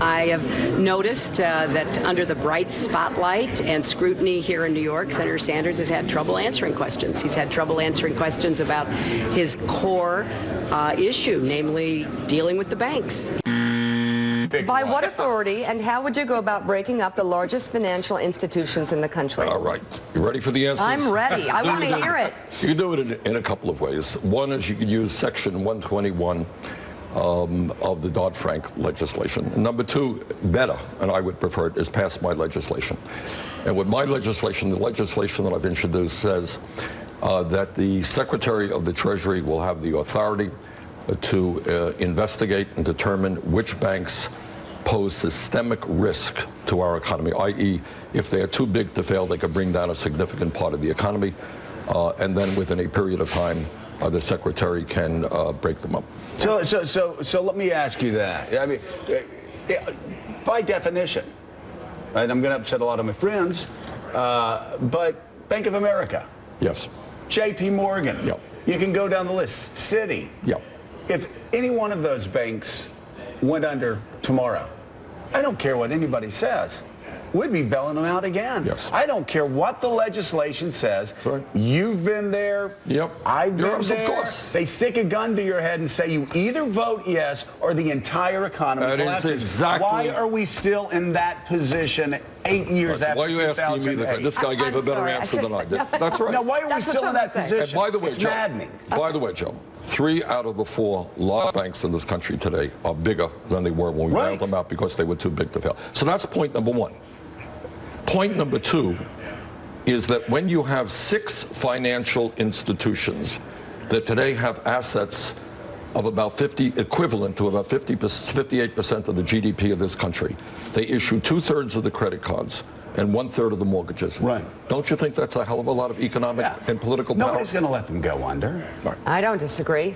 I have noticed that under the bright spotlight and scrutiny here in New York, Senator Sanders has had trouble answering questions. He's had trouble answering questions about his core issue, namely dealing with the banks. By what authority and how would you go about breaking up the largest financial institutions in the country? All right. You ready for the answers? I'm ready. I want to hear it. You can do it in a couple of ways. One is you can use Section 121 of the Dodd-Frank legislation. And number two, better, and I would prefer it, is pass my legislation. And with my legislation, the legislation that I've introduced says that the Secretary of the Treasury will have the authority to investigate and determine which banks pose systemic risk to our economy, i.e., if they are too big to fail, they could bring down a significant part of the economy, and then within a period of time, the Secretary can break them up. So let me ask you that. I mean, by definition, and I'm going to upset a lot of my friends, but Bank of America. Yes. J.P. Morgan. Yep. You can go down the list. Citi. Yep. If any one of those banks went under tomorrow, I don't care what anybody says. We'd be bailing them out again. Yes. I don't care what the legislation says. Right. You've been there. Yep. I've been there. Of course. They stick a gun to your head and say you either vote yes or the entire economy collapses. That is exactly. Why are we still in that position 8 years after 2008? Why are you asking me that? This guy gave a better answer than I did. That's right. Now, why are we still in that position? And by the way, it's Joe, maddening. By the way, Joe, 3 out of the 4 large banks in this country today are bigger than they were when we bailed them out because they were too big to fail. So that's point number one. Point number two is that when you have 6 financial institutions that today have assets of about equivalent to about 58% of the GDP of this country, they issue 2/3 of the credit cards and 1/3 of the mortgages. Right. Don't you think that's a hell of a lot of economic and political power? Nobody's going to let them go under. I don't disagree.